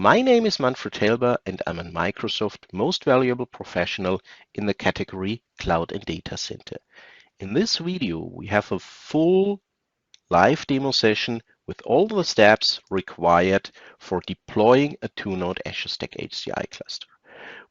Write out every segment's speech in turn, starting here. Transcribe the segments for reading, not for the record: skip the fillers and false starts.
My name is Manfred Helber and I'm a Microsoft Most Valuable Professional in the category Cloud and Data Center. In this video, we have a full live demo session with all the steps required for deploying a 2-node Azure Stack HCI cluster.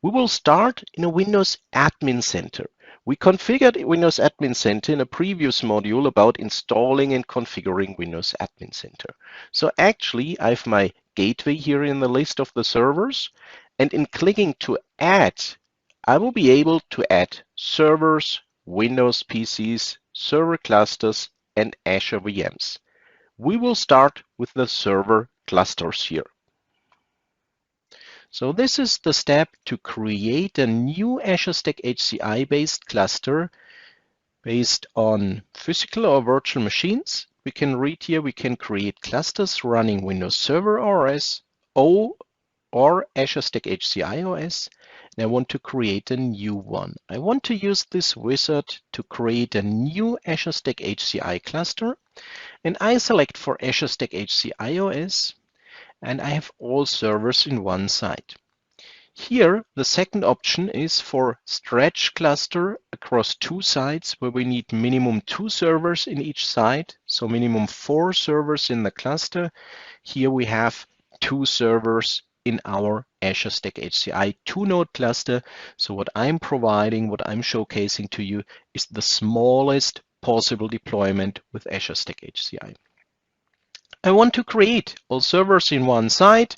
We will start in a Windows Admin Center. We configured Windows Admin Center in a previous module about installing and configuring Windows Admin Center. So actually, I have my gateway here in the list of the servers, and in clicking to add, I will be able to add servers, Windows PCs, server clusters, and Azure VMs. We will start with the server clusters here. So this is the step to create a new Azure Stack HCI based cluster based on physical or virtual machines. We can read here, we can create clusters running Windows Server OS or Azure Stack HCI OS. And I want to create a new one. I want to use this wizard to create a new Azure Stack HCI cluster. And I select for Azure Stack HCI OS. And I have all servers in one site. Here, the second option is for stretch cluster across two sites where we need minimum 2 servers in each site, so minimum 4 servers in the cluster. Here we have 2 servers in our Azure Stack HCI 2-node cluster. So what I'm providing, what I'm showcasing to you is the smallest possible deployment with Azure Stack HCI. I want to create all servers in one site.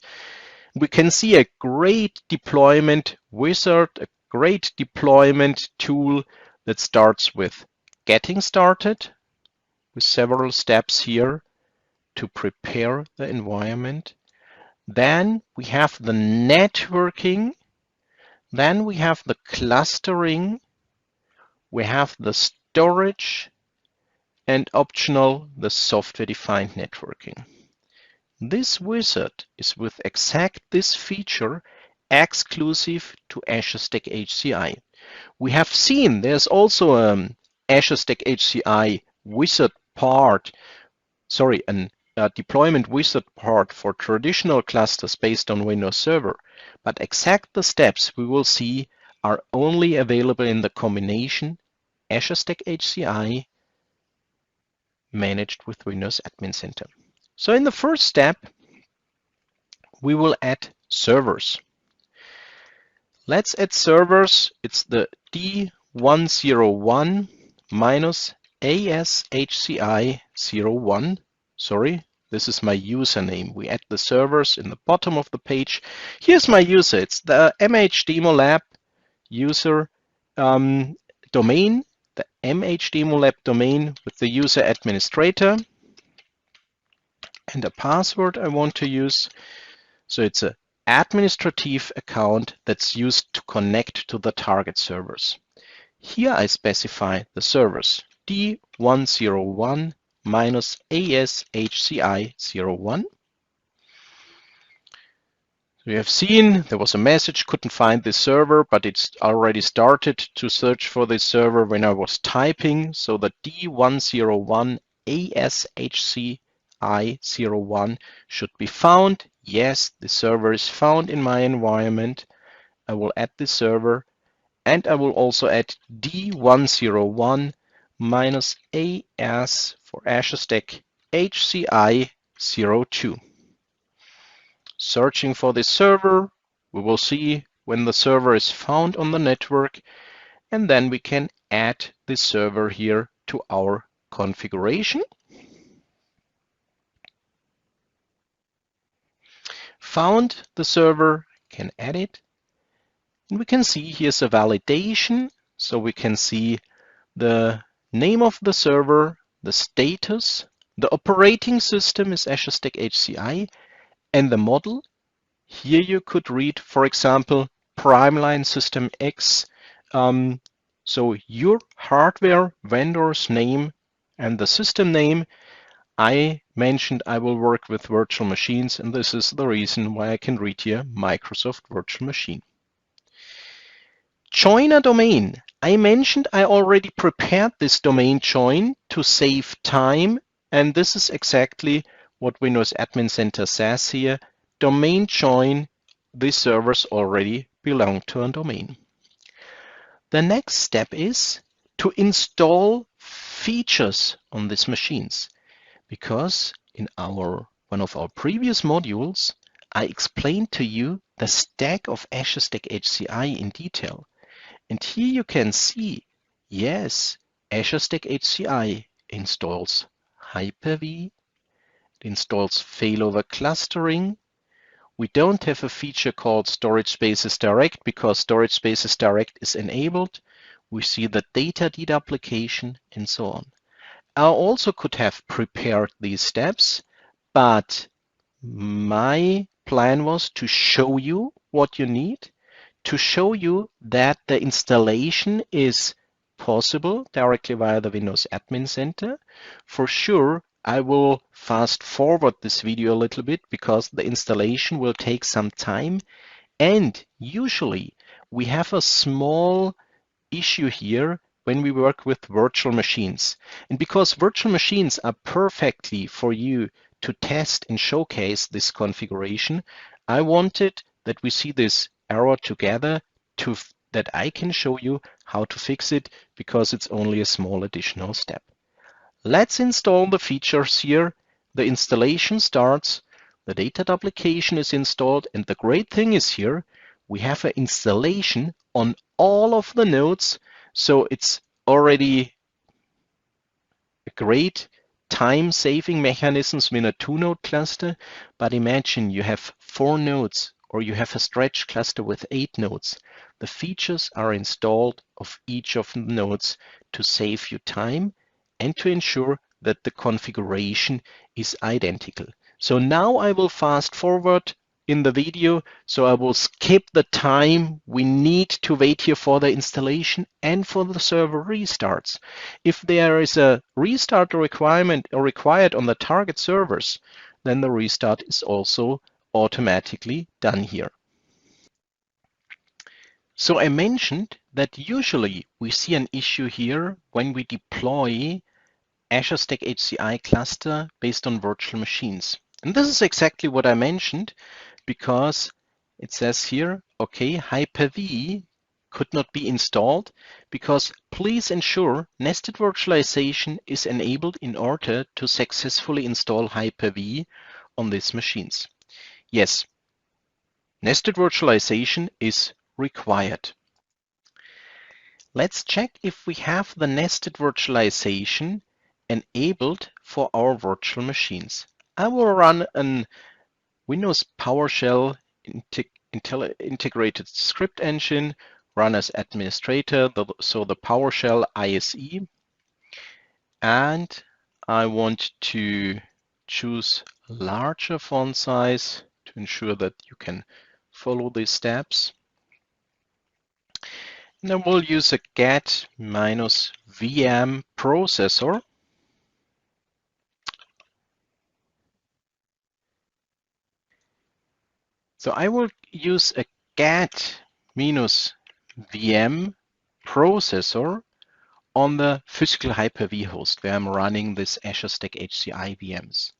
We can see a great deployment wizard, a great deployment tool that starts with getting started with several steps here to prepare the environment. Then we have the networking. Then we have the clustering. We have the storage, and optional, the software-defined networking. This wizard is with exact this feature exclusive to Azure Stack HCI. We have seen there's also an Azure Stack HCI wizard part, a deployment wizard part for traditional clusters based on Windows Server. But exact the steps we will see are only available in the combination Azure Stack HCI managed with Windows Admin Center. So in the first step, we will add servers. Let's add servers. It's the D101 minus ASHCI 01. Sorry, this is my username. We add the servers in the bottom of the page. Here's my user. It's the MHDemo Lab user domain. The MHDemo Lab domain with the user administrator and a password I want to use. So it's an administrative account that's used to connect to the target servers. Here I specify the servers D101 minus ASHCI 01. We have seen there was a message, couldn't find this server, but it's already started to search for this server when I was typing. So the D101 ASHCI 01 should be found. Yes, the server is found in my environment. I will add the server, and I will also add D101 minus AS for Azure Stack HCI 02. Searching for this server, we will see when the server is found on the network, and then we can add this server here to our configuration. Found the server, can add it, and we can see here's a validation, so we can see the name of the server, the status, the operating system is Azure Stack HCI, and the model. Here you could read, for example, Primeline System X. So your hardware vendor's name and the system name. I mentioned I will work with virtual machines, and this is the reason why I can read here Microsoft Virtual Machine. Join a domain. I mentioned I already prepared this domain join to save time, and this is exactly what Windows Admin Center says here. domain join, these servers already belong to a domain. The next step is to install features on these machines, because in one of our previous modules, I explained to you the stack of Azure Stack HCI in detail. And here you can see, yes, Azure Stack HCI installs Hyper-V, it installs failover clustering. We don't have a feature called Storage Spaces Direct because Storage Spaces Direct is enabled. We see the data deduplication and so on. I also could have prepared these steps, but my plan was to show you what you need, to show you that the installation is possible directly via the Windows Admin Center. For sure, I will fast forward this video a little bit because the installation will take some time. And usually we have a small issue here when we work with virtual machines. And because virtual machines are perfectly for you to test and showcase this configuration, I wanted that we see this error together that I can show you how to fix it, because it's only a small additional step. Let's install the features here. The installation starts, the data duplication is installed, and the great thing is here, we have an installation on all of the nodes, so it's already a great time-saving mechanisms in a 2-node cluster. But imagine you have 4 nodes, or you have a stretch cluster with 8 nodes. The features are installed of each of the nodes to save you time and to ensure that the configuration is identical. So now I will fast forward in the video, so I will skip the time we need to wait here for the installation and for the server restarts. If there is a restart requirement or required on the target servers, then the restart is also automatically done here. So I mentioned that usually we see an issue here when we deploy Azure Stack HCI cluster based on virtual machines. And this is exactly what I mentioned, because it says here, okay, Hyper-V could not be installed because please ensure nested virtualization is enabled in order to successfully install Hyper-V on these machines. Yes, nested virtualization is required. Let's check if we have the nested virtualization enabled for our virtual machines. I will run an Windows PowerShell integrated script engine, run as administrator, so the PowerShell ISE. And I want to choose larger font size to ensure that you can follow these steps. And I will use a get -VM processor. So I will use a get -VM processor on the physical Hyper-V host where I'm running this Azure Stack HCI VMs.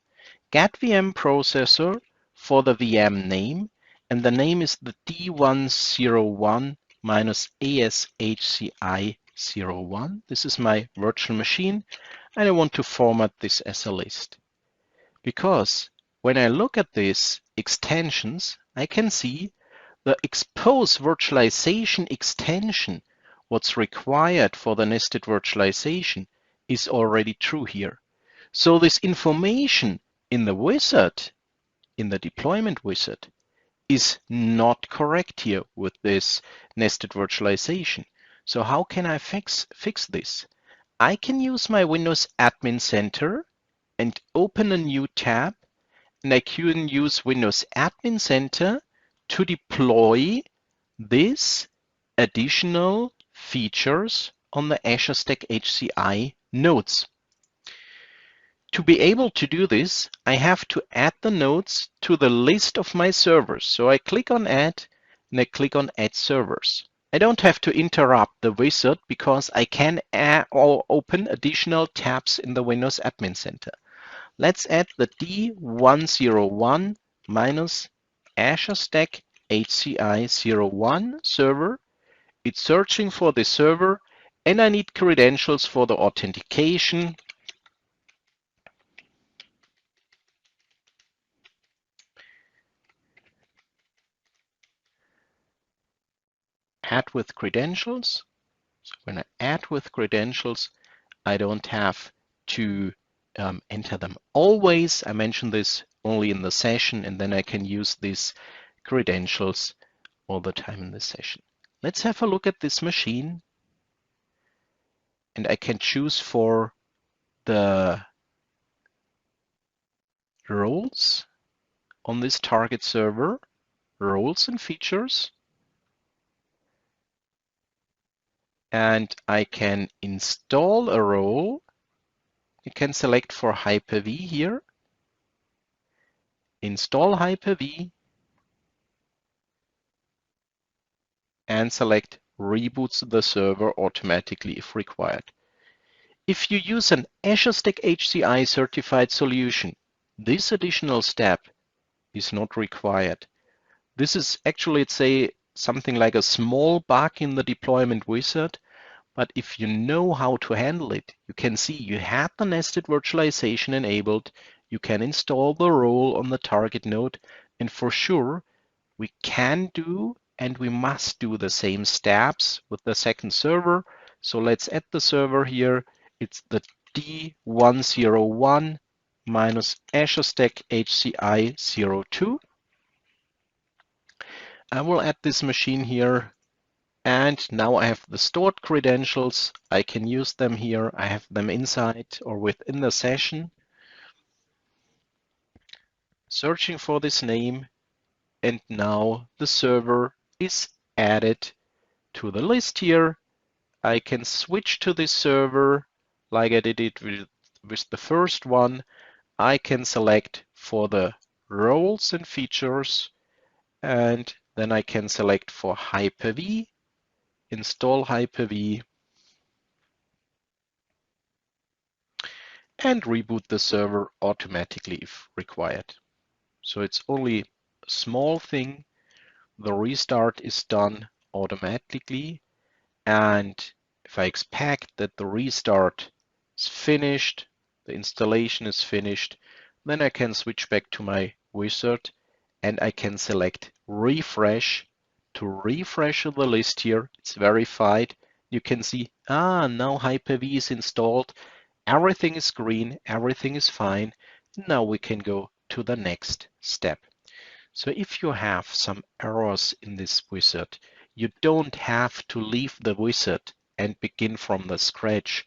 Get VM processor for the VM name, and the name is the D101 ASHCI 01. This is my virtual machine, and I want to format this as a list. Because when I look at these extensions, I can see the expose virtualization extension, what's required for the nested virtualization, is already true here. So this information in the wizard, in the deployment wizard, is not correct here with this nested virtualization. So how can I fix this? I can use my Windows Admin Center and open a new tab, and I can use Windows Admin Center to deploy these additional features on the Azure Stack HCI nodes. To be able to do this, I have to add the nodes to the list of my servers. So I click on Add, and I click on Add Servers. I don't have to interrupt the wizard because I can add or open additional tabs in the Windows Admin Center. Let's add the D101 Azure Stack HCI 01 server. It's searching for the server, and I need credentials for the authentication. Add with credentials. So when I add with credentials, I don't have to enter them always. I mentioned this only in the session, and then I can use these credentials all the time in the session. Let's have a look at this machine, and I can choose for the roles on this target server, roles and features, and I can install a role. You can select for Hyper-V here, install Hyper-V, and select reboots the server automatically if required. If you use an Azure Stack HCI certified solution, this additional step is not required. This is actually, let's say, something like a small bug in the deployment wizard, but if you know how to handle it, you can see you have the nested virtualization enabled, you can install the role on the target node, and for sure, we can do and we must do the same steps with the second server. So let's add the server here. It's the D101 minus Azure Stack HCI 02. I will add this machine here, and now I have the stored credentials. I can use them here. I have them inside or within the session. Searching for this name, and now the server is added to the list here. I can switch to this server like I did it with the first one. I can select for the roles and features, and then I can select for Hyper-V, install Hyper-V, and reboot the server automatically if required. So it's only a small thing. The restart is done automatically, and if I expect that the restart is finished, the installation is finished, then I can switch back to my wizard and I can select refresh to refresh the list here. It's verified. You can see, now Hyper-V is installed. Everything is green, everything is fine. Now we can go to the next step. So if you have some errors in this wizard, you don't have to leave the wizard and begin from the scratch.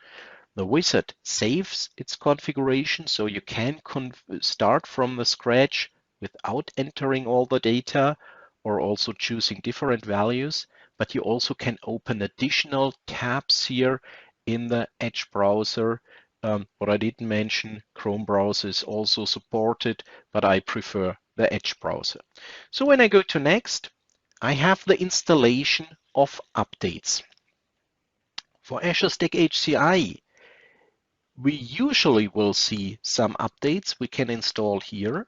The wizard saves its configuration, so you can start from the scratch without entering all the data or also choosing different values, but you also can open additional tabs here in the Edge browser. What I didn't mention, Chrome browser is also supported, but I prefer the Edge browser. So when I go to next, I have the installation of updates. For Azure Stack HCI, we usually will see some updates we can install here.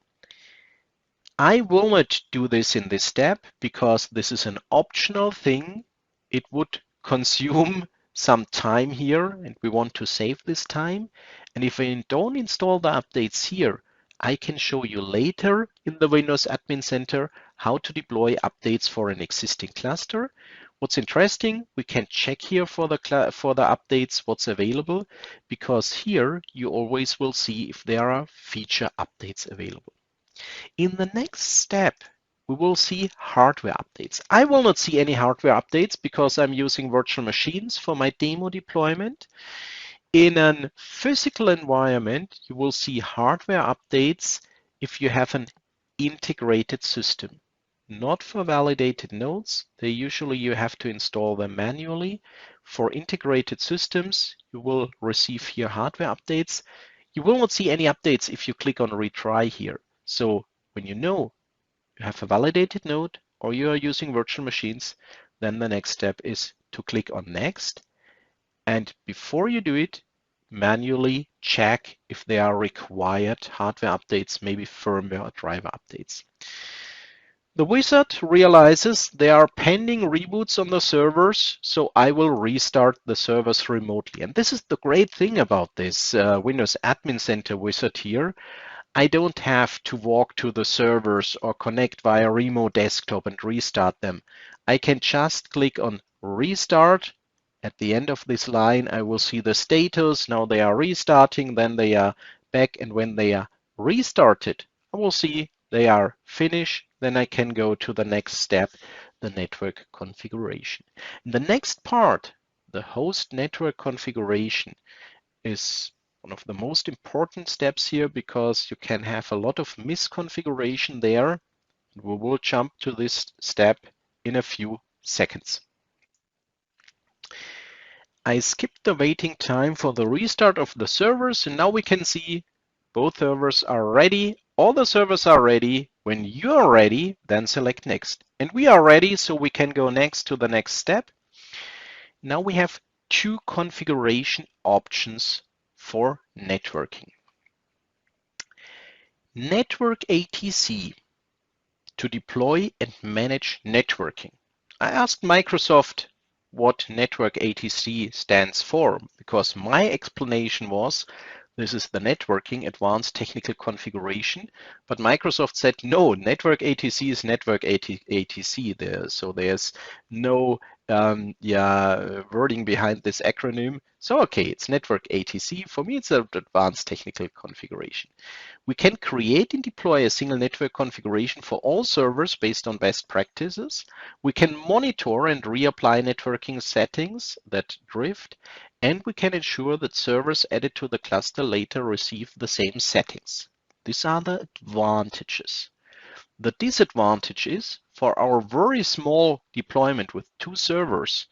I will not do this in this step because this is an optional thing. It would consume some time here and we want to save this time. And if I don't install the updates here, I can show you later in the Windows Admin Center how to deploy updates for an existing cluster. What's interesting, we can check here for the updates what's available, because here you always will see if there are feature updates available. In the next step, we will see hardware updates. I will not see any hardware updates because I'm using virtual machines for my demo deployment. In a physical environment, you will see hardware updates if you have an integrated system. Not for validated nodes. They usually you have to install them manually. For integrated systems, you will receive here hardware updates. You will not see any updates if you click on retry here. So when you know you have a validated node or you are using virtual machines, then the next step is to click on next. And before you do it, manually check if there are required hardware updates, maybe firmware or driver updates. The wizard realizes there are pending reboots on the servers, so I will restart the servers remotely. And this is the great thing about this Windows Admin Center wizard here. I don't have to walk to the servers or connect via remote desktop and restart them. I can just click on restart. At the end of this line, I will see the status. Now they are restarting, then they are back, and when they are restarted, I will see they are finished. Then I can go to the next step, the network configuration. In the next part, the host network configuration is one of the most important steps here because you can have a lot of misconfiguration there. We will jump to this step in a few seconds. I skipped the waiting time for the restart of the servers, and now we can see both servers are ready. All the servers are ready. When you are ready, then select next. And we are ready, so we can go next to the next step. Now we have two configuration options for networking. Network ATC to deploy and manage networking. I asked Microsoft what Network ATC stands for because my explanation was this is the networking advanced technical configuration, but Microsoft said no, Network ATC is Network ATC there, so there's no wording behind this acronym. So okay, it's Network ATC. For me, it's an advanced technical configuration. We can create and deploy a single network configuration for all servers based on best practices. We can monitor and reapply networking settings that drift, and we can ensure that servers added to the cluster later receive the same settings. These are the advantages. The disadvantage is for our very small deployment with 2 servers,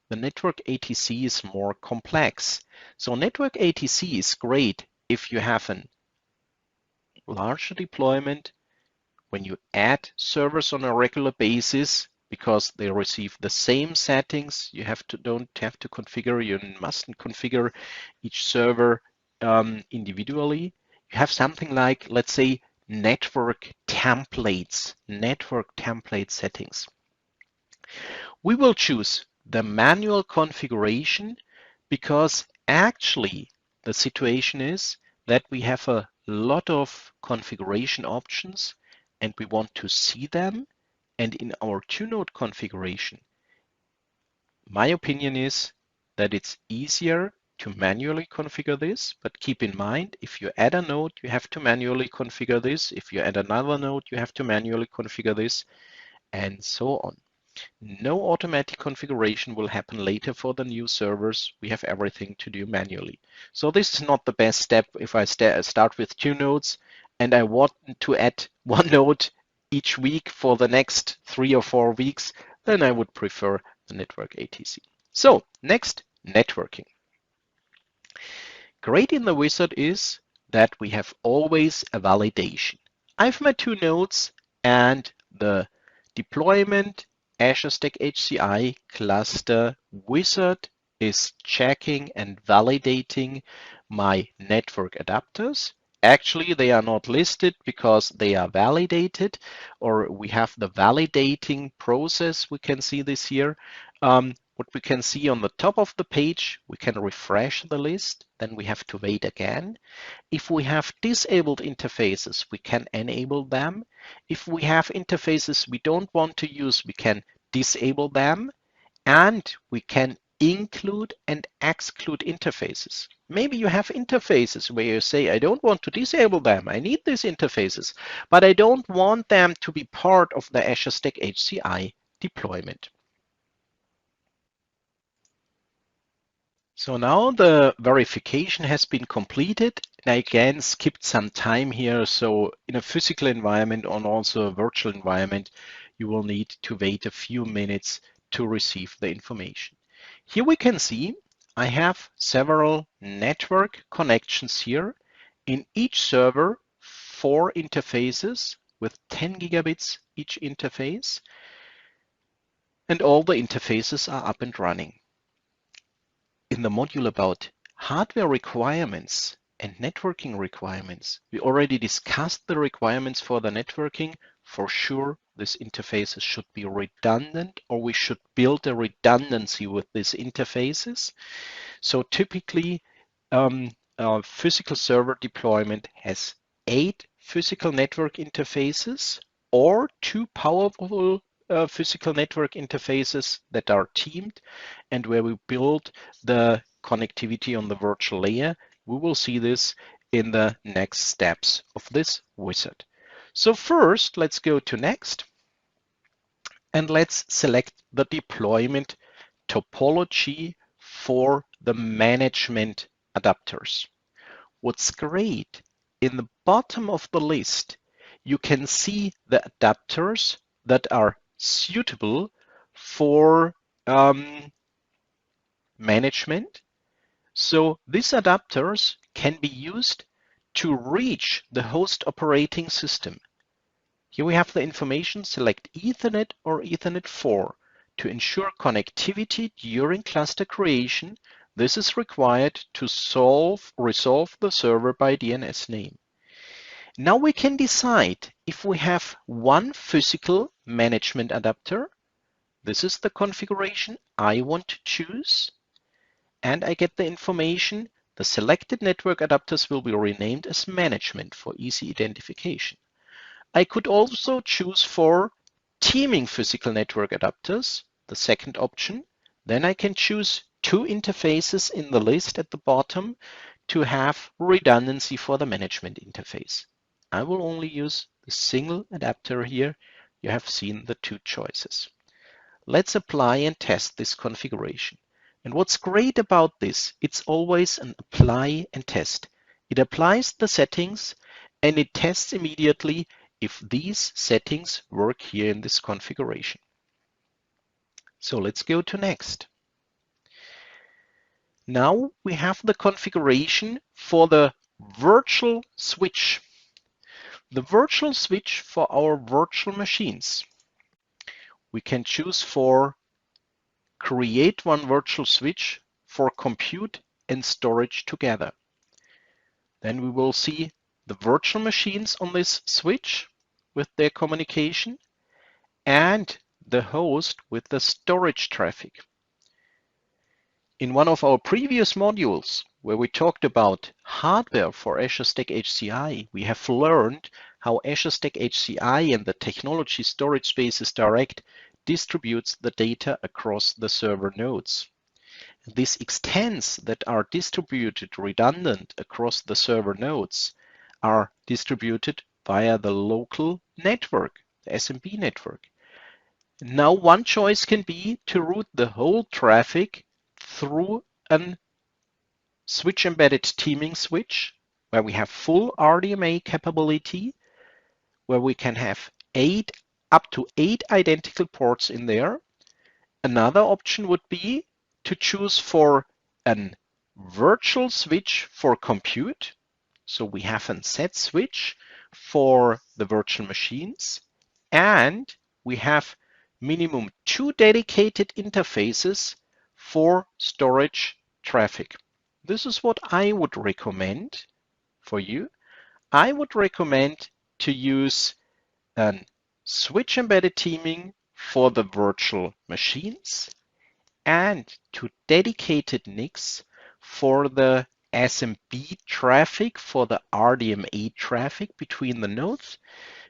the network ATC is more complex. So network ATC is great if you have a larger deployment when you add servers on a regular basis because they receive the same settings. You don't have to configure, you mustn't configure each server individually. You have something like, let's say, network template settings. We will choose the manual configuration because actually the situation is that we have a lot of configuration options and we want to see them. And in our 2-node configuration, my opinion is that it's easier to manually configure this, but keep in mind, if you add a node, you have to manually configure this. If you add another node, you have to manually configure this, and so on. No automatic configuration will happen later for the new servers. We have everything to do manually. So this is not the best step if I start with 2 nodes and I want to add 1 node each week for the next 3 or 4 weeks, then I would prefer the network ATC. So next, networking. Great in the wizard is that we have always a validation. I have my 2 nodes and the deployment Azure Stack HCI cluster wizard is checking and validating my network adapters. Actually, they are not listed because they are validated, or we have the validating process. We can see this here. What we can see on the top of the page, we can refresh the list, then we have to wait again. If we have disabled interfaces, we can enable them. If we have interfaces we don't want to use, we can disable them, and we can include and exclude interfaces. Maybe you have interfaces where you say, I don't want to disable them, I need these interfaces, but I don't want them to be part of the Azure Stack HCI deployment. So now the verification has been completed. And I again skipped some time here. So in a physical environment and also a virtual environment, you will need to wait a few minutes to receive the information. Here we can see I have several network connections here. In each server, 4 interfaces with 10 gigabits each interface. And all the interfaces are up and running. In the module about hardware requirements and networking requirements, we already discussed the requirements for the networking. For sure, These interfaces should be redundant, or we should build a redundancy with these interfaces. So typically, a physical server deployment has 8 physical network interfaces or 2 powerful physical network interfaces that are teamed and where we build the connectivity on the virtual layer. We will see this in the next steps of this wizard. So first, let's go to next and let's select the deployment topology for the management adapters. What's great, in the bottom of the list, you can see the adapters that are suitable for management. So these adapters can be used to reach the host operating system. Here we have the information, select Ethernet or Ethernet 4. To ensure connectivity during cluster creation, this is required to resolve the server by DNS name. Now we can decide if we have one physical management adapter. This is the configuration I want to choose. And I get the information. The selected network adapters will be renamed as management for easy identification. I could also choose for teaming physical network adapters, the second option. Then I can choose 2 interfaces in the list at the bottom to have redundancy for the management interface. I will only use the single adapter here. You have seen the 2 choices. Let's apply and test this configuration. And what's great about this, it's always an apply and test. It applies the settings and it tests immediately if these settings work here in this configuration. So let's go to next. Now we have the configuration for the virtual switch. The virtual switch for our virtual machines. We can choose for create one virtual switch for compute and storage together. Then we will see the virtual machines on this switch with their communication and the host with the storage traffic. In one of our previous modules where we talked about hardware for Azure Stack HCI, we have learned how Azure Stack HCI and the technology storage spaces direct distributes the data across the server nodes. These extents that are distributed redundant across the server nodes are distributed via the local network, the SMB network. Now one choice can be to route the whole traffic through a switch embedded teaming switch where we have full RDMA capability, where we can have up to 8 identical ports in there. Another option would be to choose for a virtual switch for compute. So we have a set switch for the virtual machines, and we have minimum 2 dedicated interfaces for storage traffic. This is what I would recommend for you. I would recommend to use a switch embedded teaming for the virtual machines and 2 dedicated NICs for the SMB traffic, for the RDMA traffic between the nodes,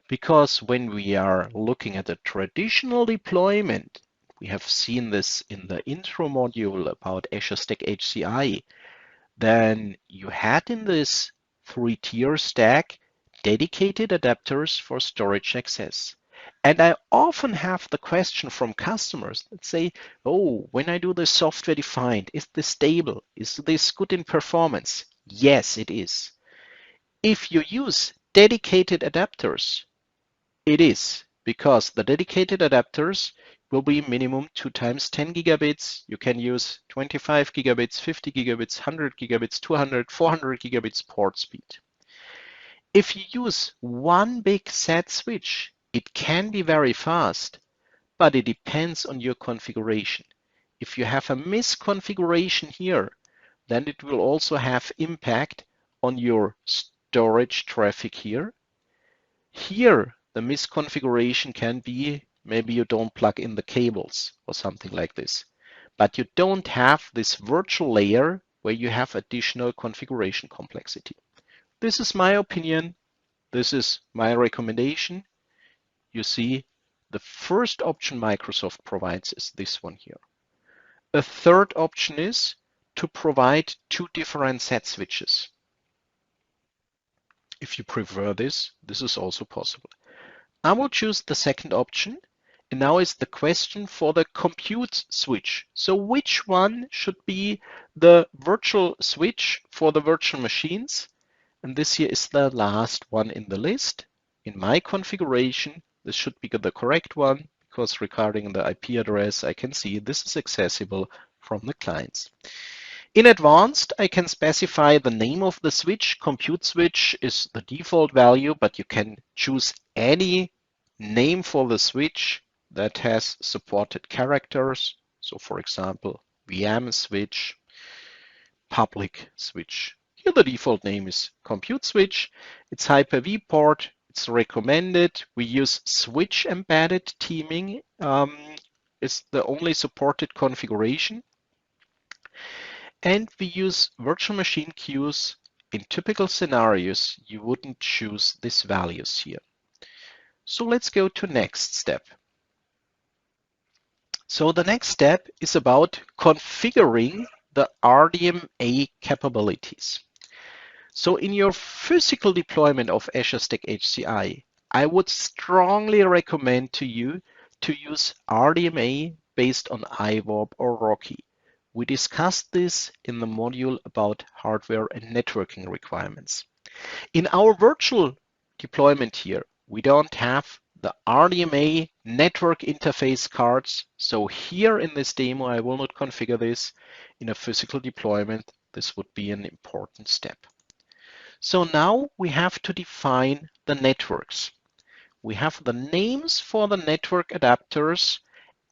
because when we are looking at a traditional deployment, we have seen this in the intro module about Azure Stack HCI, then you had in this 3-tier stack dedicated adapters for storage access. And I often have the question from customers that say, oh, when I do the software defined, is this stable? Is this good in performance? Yes, it is. If you use dedicated adapters, it is, because the dedicated adapters will be minimum 2 times 10 gigabits. You can use 25 gigabits, 50 gigabits, 100 gigabits, 200, 400 gigabits port speed. If you use one big set switch, it can be very fast, but it depends on your configuration. If you have a misconfiguration here, then it will also have impact on your storage traffic here. Here, the misconfiguration can be maybe you don't plug in the cables or something like this. But you don't have this virtual layer where you have additional configuration complexity. This is my opinion. This is my recommendation. You see, the first option Microsoft provides is this one here. A third option is to provide two different set switches. If you prefer this, this is also possible. I will choose the second option. And now is the question for the compute switch. So which one should be the virtual switch for the virtual machines? And this here is the last one in the list. In my configuration, this should be the correct one because regarding the IP address, I can see this is accessible from the clients. In advanced, I can specify the name of the switch. Compute switch is the default value, but you can choose any name for the switch that has supported characters. So for example, VM switch, public switch. Here the default name is compute switch. It's Hyper-V port. It's recommended. We use switch embedded teaming. It's the only supported configuration. And we use virtual machine queues. In typical scenarios, you wouldn't choose these values here. So let's go to next step. So the next step is about configuring the RDMA capabilities. So in your physical deployment of Azure Stack HCI, I would strongly recommend to you to use RDMA based on IWARP or ROCI. We discussed this in the module about hardware and networking requirements. In our virtual deployment here, we don't have the RDMA network interface cards. So here in this demo, I will not configure this. In a physical deployment, this would be an important step. So now we have to define the networks. We have the names for the network adapters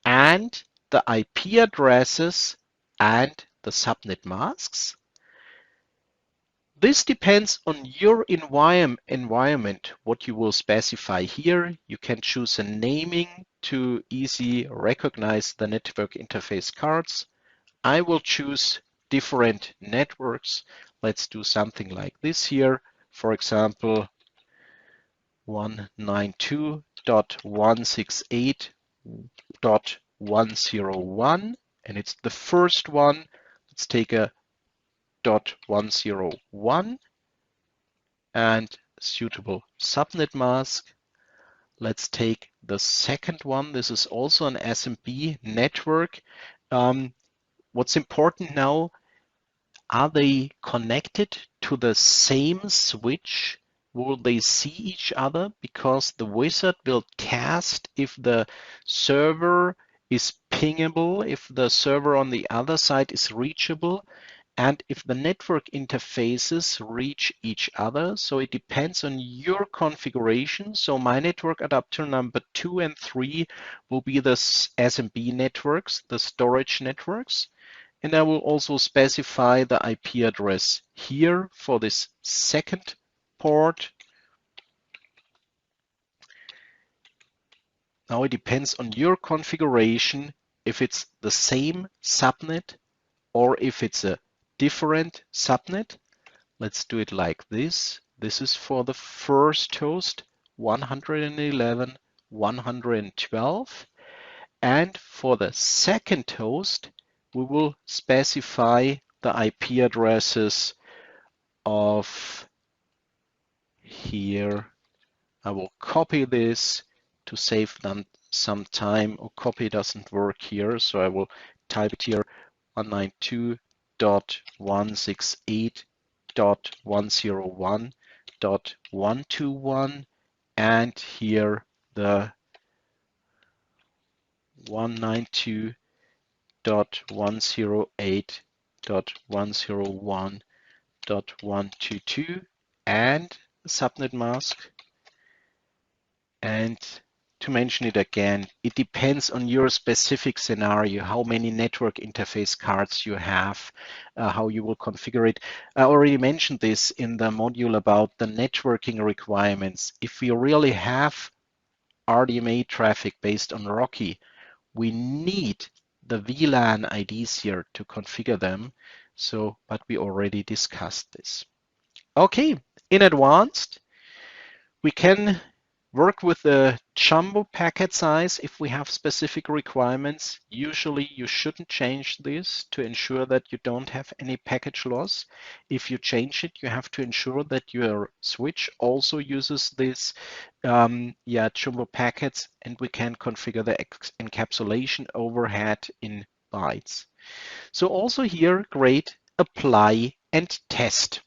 and the IP addresses and the subnet masks. This depends on your environment, what you will specify here. You can choose a naming to easily recognize the network interface cards. I will choose different networks. Let's do something like this here. For example, 192.168.101, and it's the first one. Let's take a .101 and suitable subnet mask. Let's take the second one. This is also an SMB network. What's important now, are they connected to the same switch? Will they see each other? Because the wizard will test if the server is pingable, if the server on the other side is reachable, and if the network interfaces reach each other. So it depends on your configuration. So my network adapter number 2 and 3 will be the SMB networks, the storage networks. And I will also specify the IP address here for this second port. Now it depends on your configuration if it's the same subnet or if it's a different subnet. Let's do it like this. This is for the first host, 111.112. And for the second host, we will specify the IP addresses of here. I will copy this to save them some time, or copy doesn't work here. So I will type it here, 192.168.101.121, and here the 192.108.101.122 and the subnet mask. And to mention it again, it depends on your specific scenario, how many network interface cards you have, how you will configure it. I already mentioned this in the module about the networking requirements. If we really have RDMA traffic based on Rocky, we need the VLAN IDs here to configure them. So, but we already discussed this. Okay, in advanced, we can work with the jumbo packet size if we have specific requirements. Usually you shouldn't change this to ensure that you don't have any package loss. If you change it, you have to ensure that your switch also uses this jumbo packets, and we can configure the encapsulation overhead in bytes. So also here, great, apply and test.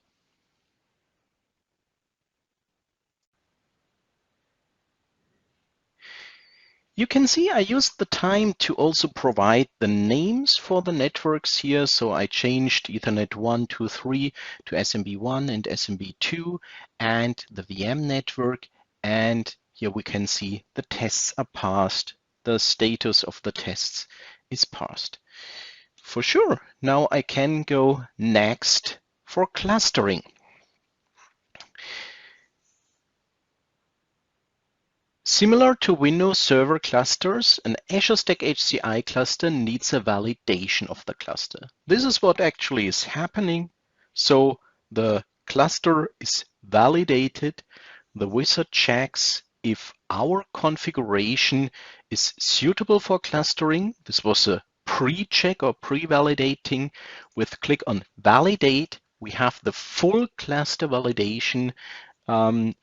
You can see I used the time to also provide the names for the networks here. So I changed Ethernet 1, 2, 3 to SMB1 and SMB2 and the VM network. And here we can see the tests are passed. The status of the tests is passed. For sure, now I can go next for clustering. Similar to Windows Server clusters, an Azure Stack HCI cluster needs a validation of the cluster. This is what actually is happening. So the cluster is validated. The wizard checks if our configuration is suitable for clustering. This was a pre-check or pre-validating. With click on validate, we have the full cluster validation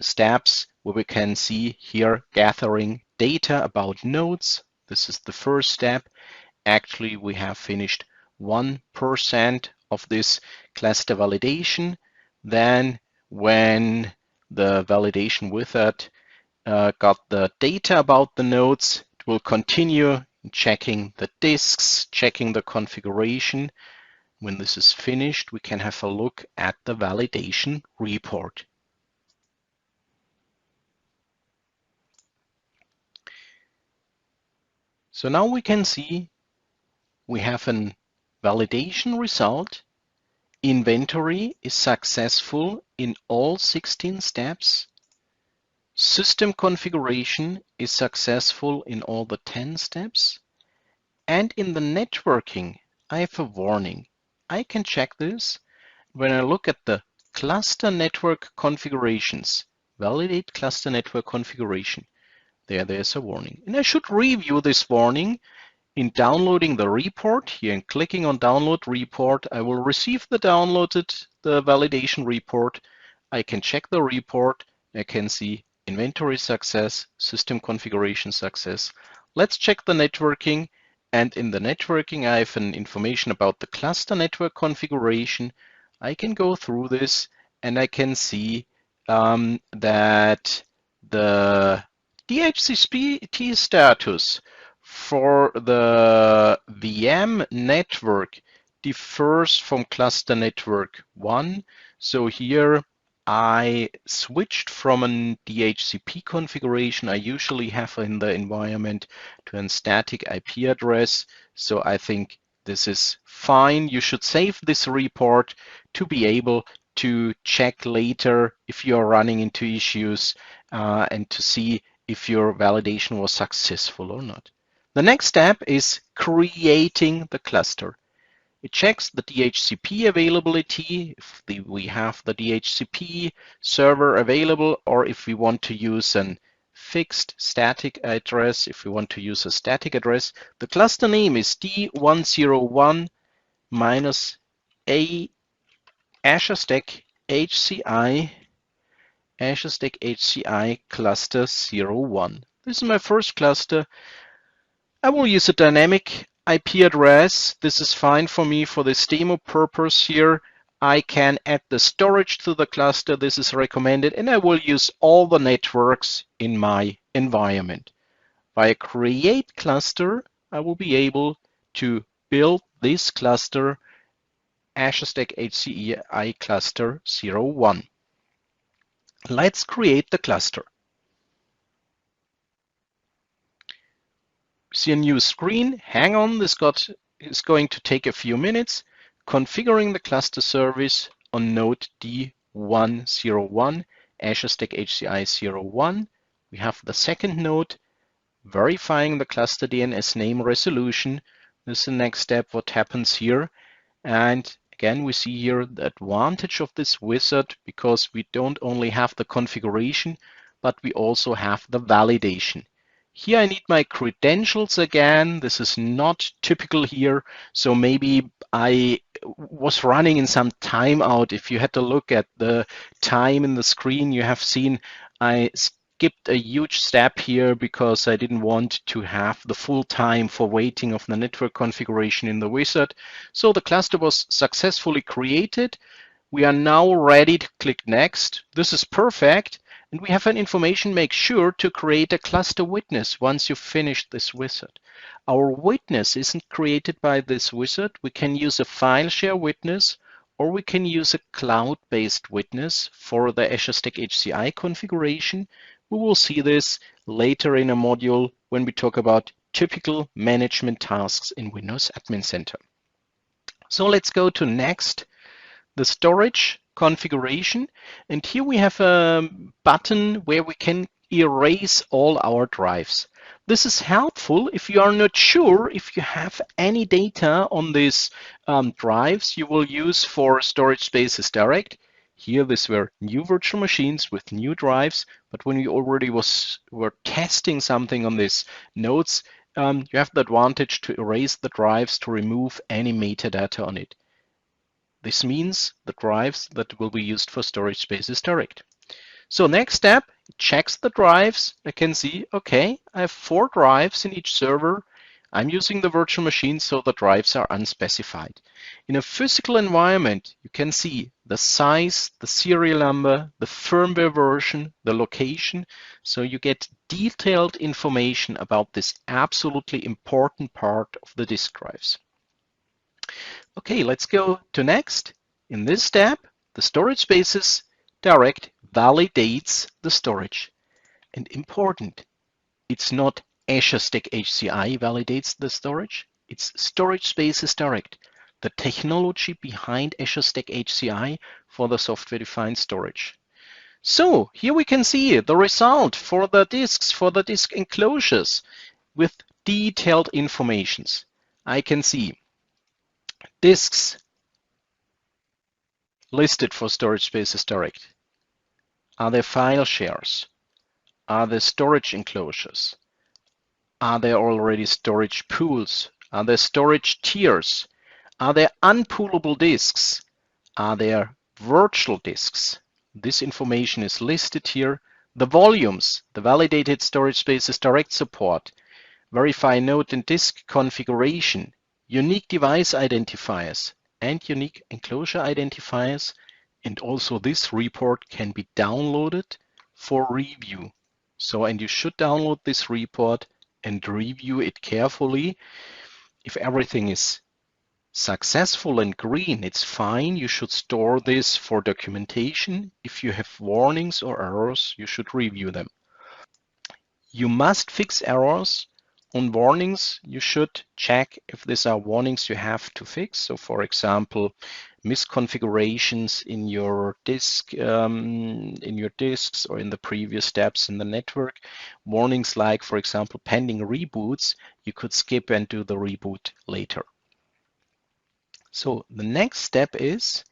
steps where we can see here gathering data about nodes. This is the first step. Actually, we have finished 1% of this cluster validation. Then when the validation wizard got the data about the nodes, it will continue checking the disks, checking the configuration. When this is finished, we can have a look at the validation report. So now we can see we have a validation result. Inventory is successful in all 16 steps. System configuration is successful in all the 10 steps. And in the networking, I have a warning. I can check this when I look at the cluster network configurations. Validate cluster network configuration. There's a warning. And I should review this warning in downloading the report here and clicking on download report. I will receive the validation report. I can check the report. I can see inventory success, system configuration success. Let's check the networking. And in the networking, I have an information about the cluster network configuration. I can go through this and I can see that the DHCP status for the VM network differs from cluster network 1. So here I switched from a DHCP configuration I usually have in the environment to a static IP address. So I think this is fine. You should save this report to be able to check later if you are running into issues and to see if your validation was successful or not. The next step is creating the cluster. It checks the DHCP availability, if we have the DHCP server available, or if we want to use a fixed static address, if we want to use a static address. The cluster name is D101 -A Azure Stack HCI Azure Stack HCI cluster 01. This is my first cluster. I will use a dynamic IP address. This is fine for me for this demo purpose here. I can add the storage to the cluster. This is recommended, and I will use all the networks in my environment. Via create cluster, I will be able to build this cluster, Azure Stack HCI cluster 01. Let's create the cluster. See a new screen. Hang on, this is going to take a few minutes. Configuring the cluster service on node D101, Azure Stack HCI 01. We have the second node, verifying the cluster DNS name resolution. This is the next step, what happens here. And again, we see here the advantage of this wizard because we don't only have the configuration, but we also have the validation. Here I need my credentials again. This is not typical here. So maybe I was running in some timeout. If you had to look at the time in the screen, you have seen I skipped a huge step here because I didn't want to have the full time for waiting of the network configuration in the wizard. So the cluster was successfully created. We are now ready to click next. This is perfect. And we have an information, make sure to create a cluster witness once you finish this wizard. Our witness isn't created by this wizard. We can use a file share witness, or we can use a cloud-based witness for the Azure Stack HCI configuration. We will see this later in a module when we talk about typical management tasks in Windows Admin Center. So let's go to next, the storage configuration. And here we have a button where we can erase all our drives. This is helpful if you are not sure if you have any data on these drives you will use for storage spaces direct. Here, these were new virtual machines with new drives, but when you already were testing something on these nodes, you have the advantage to erase the drives to remove any metadata on it. This means the drives that will be used for storage spaces direct. So next step, it checks the drives. I can see, okay, I have 4 drives in each server. I'm using the virtual machine, so the drives are unspecified. In a physical environment, you can see the size, the serial number, the firmware version, the location. So you get detailed information about this absolutely important part of the disk drives. Okay, let's go to next. In this step, the storage spaces direct validates the storage. And important, it's not Azure Stack HCI validates the storage, it's storage spaces direct, the technology behind Azure Stack HCI for the software-defined storage. So here we can see the result for the disks, for the disk enclosures with detailed informations. I can see disks listed for storage spaces direct. Are there file shares? Are there storage enclosures? Are there already storage pools? Are there storage tiers? Are there unpoolable disks? Are there virtual disks? This information is listed here. The volumes, the validated storage spaces direct support, verify node and disk configuration, unique device identifiers, and unique enclosure identifiers. And also this report can be downloaded for review. So, and you should download this report and review it carefully. If everything is successful and green, it's fine. You should store this for documentation. If you have warnings or errors, you should review them. You must fix errors. On warnings, you should check if these are warnings you have to fix. So for example, misconfigurations in your disk, in your disks or in the previous steps in the network. Warnings like, for example, pending reboots, you could skip and do the reboot later. So the next step is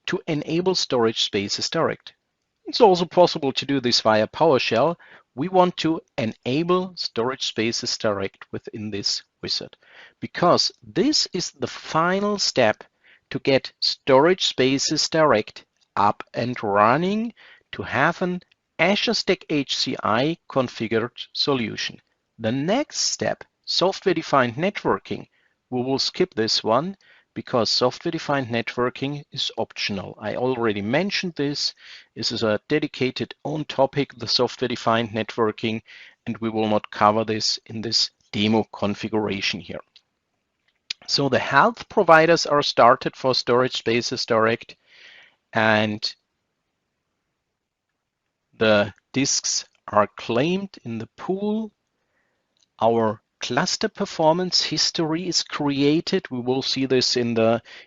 to enable storage spaces direct. It's also possible to do this via PowerShell. We want to enable storage spaces direct within this wizard because this is the final step to get storage spaces direct up and running to have an Azure Stack HCI configured solution. The next step, software-defined networking, we will skip this one because software-defined networking is optional. I already mentioned this. This is a dedicated own topic, the software-defined networking, and we will not cover this in this demo configuration here. So the health providers are started for storage spaces direct, and the disks are claimed in the pool. Our cluster performance history is created. We will see this in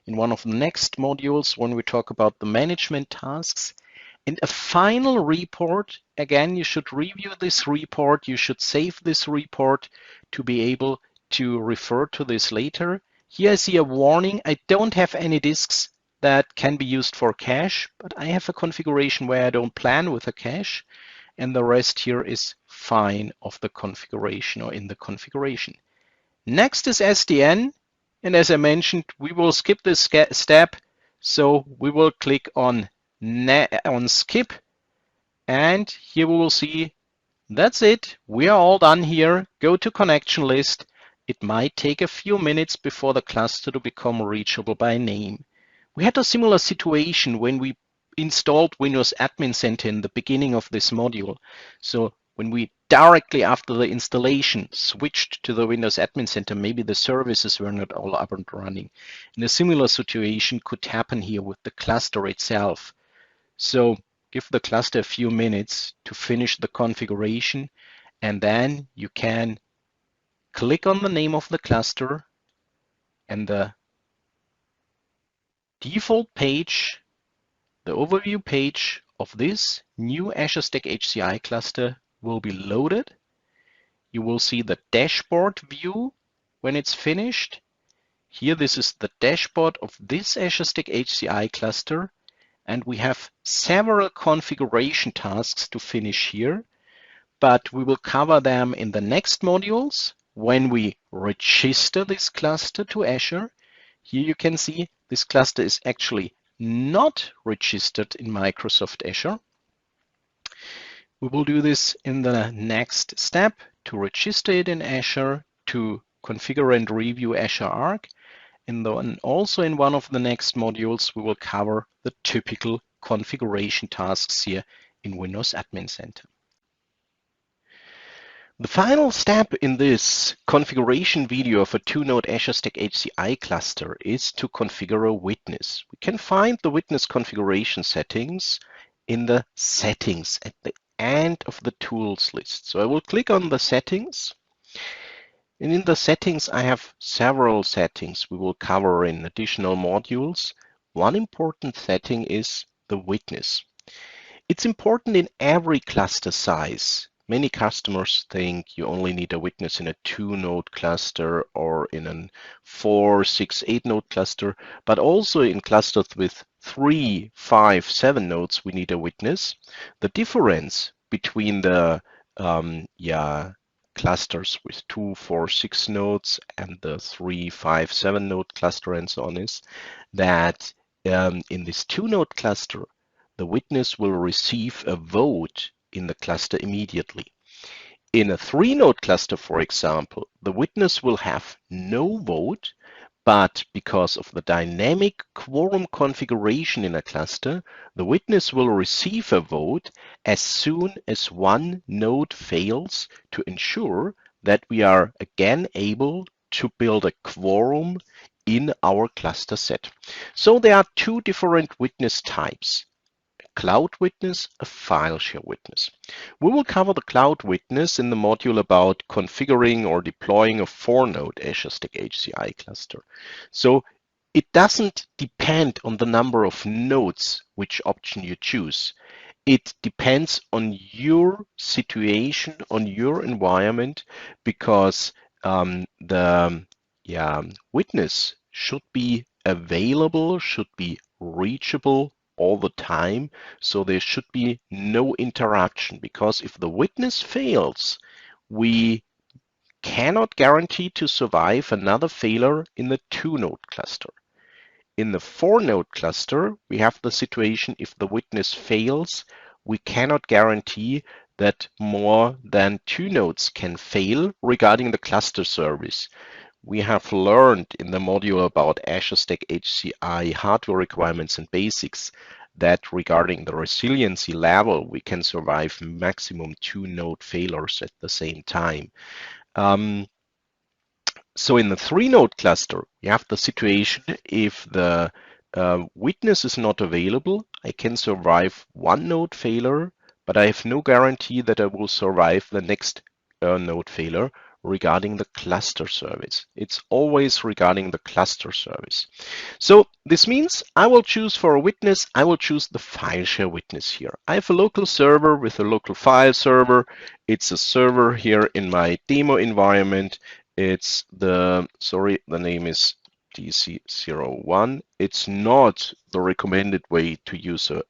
one of the next modules when we talk about the management tasks. And a final report, again, you should review this report. You should save this report to be able to refer to this later. Here I see a warning. I don't have any disks that can be used for cache, but I have a configuration where I don't plan with a cache, and the rest here is fine of the configuration or in the configuration. Next is SDN, and as I mentioned, we will skip this step, so we will click on skip, and here we will see that's it. We are all done here. Go to connection list. It might take a few minutes before the cluster to become reachable by name. We had a similar situation when we installed Windows Admin Center in the beginning of this module. So when we directly after the installation switched to the Windows Admin Center, maybe the services were not all up and running. And a similar situation could happen here with the cluster itself. So give the cluster a few minutes to finish the configuration, and then you can click on the name of the cluster, and the default page, the overview page of this new Azure Stack HCI cluster will be loaded. You will see the dashboard view when it's finished. Here, this is the dashboard of this Azure Stack HCI cluster. And we have several configuration tasks to finish here, but we will cover them in the next modules when we register this cluster to Azure. Here you can see this cluster is actually not registered in Microsoft Azure. We will do this in the next step to register it in Azure, to configure and review Azure Arc. And then also in one of the next modules, we will cover the typical configuration tasks here in Windows Admin Center. The final step in this configuration video of a two-node Azure Stack HCI cluster is to configure a witness. We can find the witness configuration settings in the settings at the end of the tools list. So I will click on the settings. And in the settings, I have several settings we will cover in additional modules. One important setting is the witness. It's important in every cluster size. Many customers think you only need a witness in a 2-node cluster or in a 4, 6, 8-node cluster, but also in clusters with 3, 5, 7 nodes, we need a witness. The difference between the clusters with 2, 4, 6 nodes and the 3, 5, 7 node cluster and so on is that in this 2-node cluster, the witness will receive a vote in the cluster immediately. In a 3-node cluster, for example, the witness will have no vote, but because of the dynamic quorum configuration in a cluster, the witness will receive a vote as soon as one node fails to ensure that we are again able to build a quorum in our cluster set. So there are two different witness types: a cloud witness, a file share witness. We will cover the cloud witness in the module about configuring or deploying a 4-node Azure Stack HCI cluster. So it doesn't depend on the number of nodes which option you choose. It depends on your situation, on your environment, because the witness should be available, should be reachable all the time. So there should be no interruption, because if the witness fails, we cannot guarantee to survive another failure in the 2-node cluster. In the 4-node cluster, we have the situation if the witness fails, we cannot guarantee that more than 2 nodes can fail regarding the cluster service. We have learned in the module about Azure Stack HCI hardware requirements and basics that regarding the resiliency level, we can survive maximum 2 node failures at the same time. So in the 3-node cluster, you have the situation if the witness is not available, I can survive 1 node failure, but I have no guarantee that I will survive the next node failure regarding the cluster service. It's always regarding the cluster service. So this means I will choose for a witness, I will choose the file share witness here. I have a local server with a local file server. It's a server here in my demo environment. It's the name is DC01. It's not the recommended way to use a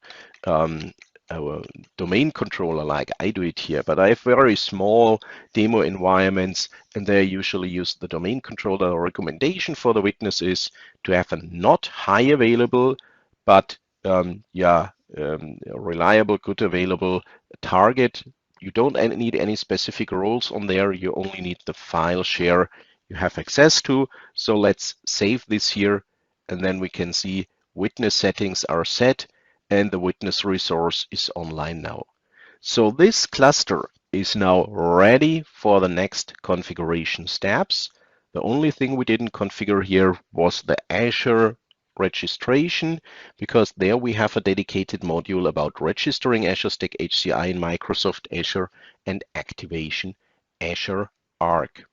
domain controller like I do it here, but I have very small demo environments, and they usually use the domain controller. The recommendation for the witness is to have a not high available, but reliable, good available target. You don't need any specific roles on there. You only need the file share you have access to. So let's save this here, and then we can see witness settings are set and the witness resource is online now. So this cluster is now ready for the next configuration steps. The only thing we didn't configure here was the Azure Registration, because there we have a dedicated module about registering Azure Stack HCI in Microsoft Azure and activation Azure Arc.